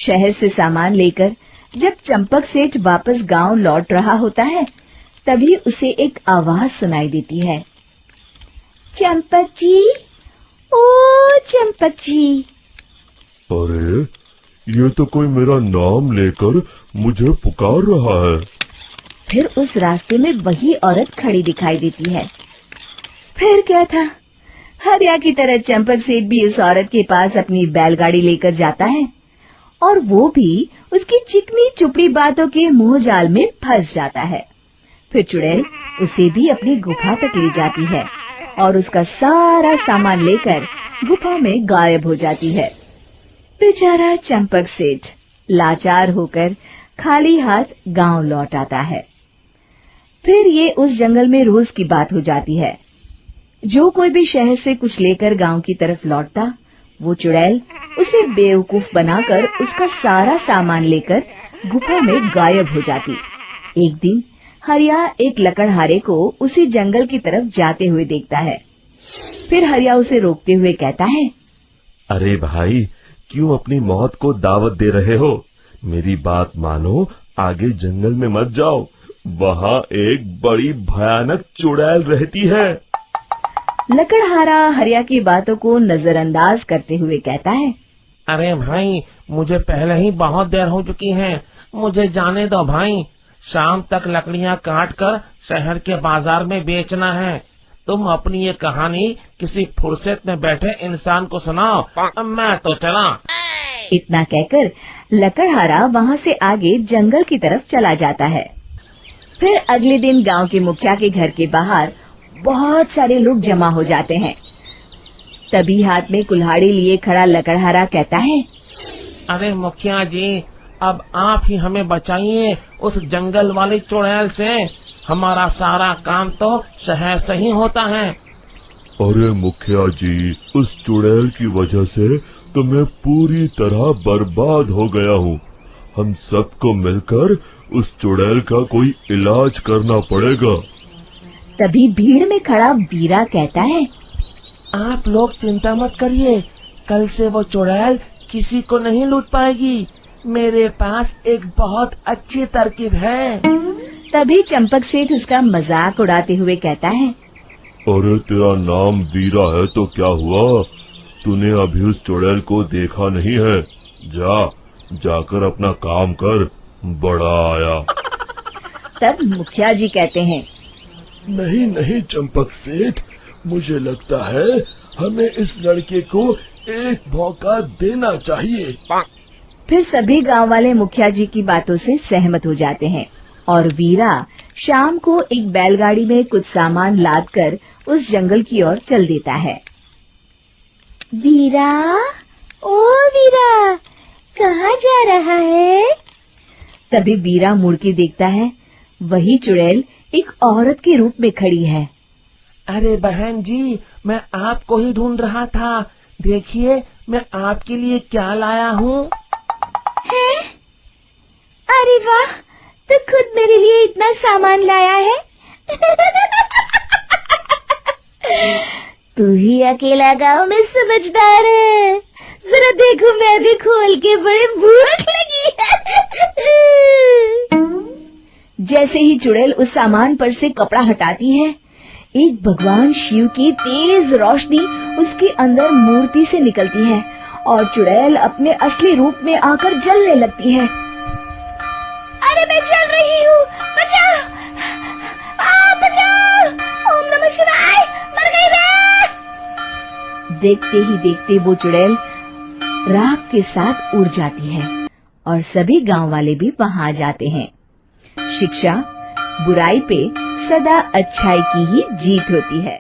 शहर से सामान लेकर जब चंपक सेठ वापस गांव लौट रहा होता है, तभी उसे एक आवाज सुनाई देती है। चंपक जी, ओ चंपक जी। अरे, ये तो कोई मेरा नाम लेकर मुझे पुकार रहा है। फिर उस रास्ते में वही औरत खड़ी दिखाई देती है। फिर क्या था, हरिया की तरह चंपक सेठ भी उस औरत के पास अपनी बैलगाड़ी लेकर जाता है और वो भी उसकी चिकनी चुपड़ी बातों के मुंह जाल में फंस जाता है। फिर चुड़ैल उसे भी अपनी गुफा तक ले जाती है और उसका सारा सामान लेकर गुफा में गायब हो जाती है। बेचारा चंपक सेठ लाचार होकर खाली हाथ गांव लौट आता है। फिर ये उस जंगल में रोज की बात हो जाती है। जो कोई भी शहर से कुछ लेकर गांव की तरफ लौटता, वो चुड़ैल उसे बेवकूफ बनाकर उसका सारा सामान लेकर गुफा में गायब हो जाती। एक दिन हरिया एक लकड़हारे को उसी जंगल की तरफ जाते हुए देखता है। फिर हरिया उसे रोकते हुए कहता है, अरे भाई, क्यों अपनी मौत को दावत दे रहे हो? मेरी बात मानो, आगे जंगल में मत जाओ, वहाँ एक बड़ी भयानक चुड़ैल रहती है। लकड़हारा हरिया की बातों को नजरअंदाज करते हुए कहता है, अरे भाई, मुझे पहले ही बहुत देर हो चुकी है, मुझे जाने दो भाई। शाम तक लकड़ियाँ काट कर शहर के बाजार में बेचना है। तुम अपनी ये कहानी किसी फुर्सत में बैठे इंसान को सुनाओ, मैं तो चला। इतना कहकर लकड़हारा वहाँ से आगे जंगल की तरफ चला जाता है। फिर अगले दिन गांव के मुखिया के घर के बाहर बहुत सारे लोग जमा हो जाते हैं। तभी हाथ में कुल्हाड़ी लिए खड़ा लकड़हारा कहता है, अरे मुखिया जी, अब आप ही हमें बचाइए उस जंगल वाली चुड़ैल से। हमारा सारा काम तो शहर से ही होता है। अरे मुखिया जी, उस चुड़ैल की वजह से तो मैं पूरी तरह बर्बाद हो गया हूँ। हम सबको मिलकर उस चुड़ैल का कोई इलाज करना पड़ेगा। तभी भीड़ में खड़ा वीरा कहता है, आप लोग चिंता मत करिए, कल से वो चुड़ैल किसी को नहीं लूट पाएगी। मेरे पास एक बहुत अच्छी तरकीब है। तभी चंपक सेठ उसका मजाक उड़ाते हुए कहता है, अरे तेरा नाम वीरा है तो क्या हुआ? तूने अभी उस चुड़ैल को देखा नहीं है? जाकर अपना काम कर, बड़ा आया। तब मुखिया जी कहते हैं, नहीं नहीं चंपक सेठ, मुझे लगता है हमें इस लड़के को एक मौका देना चाहिए। फिर सभी गांव वाले मुखिया जी की बातों से सहमत हो जाते हैं और वीरा शाम को एक बैलगाड़ी में कुछ सामान लादकर उस जंगल की ओर चल देता है। वीरा, ओ वीरा, कहाँ जा रहा है? तभी वीरा मुड़ के देखता है, वही चुड़ैल एक औरत के रूप में खड़ी है। अरे बहन जी, मैं आपको ही ढूंढ रहा था। देखिए, मैं आपके लिए क्या लाया हूँ। अरे वाह, तो खुद मेरे लिए इतना सामान लाया है। तू ही अकेला गांव में समझदार है। जरा देखो, मैं भी खोल के, बड़े भूख लगी है। जैसे ही चुड़ैल उस सामान पर से कपड़ा हटाती है, एक भगवान शिव की तेज रोशनी उसके अंदर मूर्ति से निकलती है और चुड़ैल अपने असली रूप में आकर जलने लगती है। अरे मैं जल रही हूँ, बचाओ! बचाओ! ओम नमः शिवाय, मर गई मैं! देखते ही देखते वो चुड़ैल राख के साथ उड़ जाती है और सभी गांव वाले भी वहां जाते हैं। शिक्षा बुराई पे सदा अच्छाई की ही जीत होती है।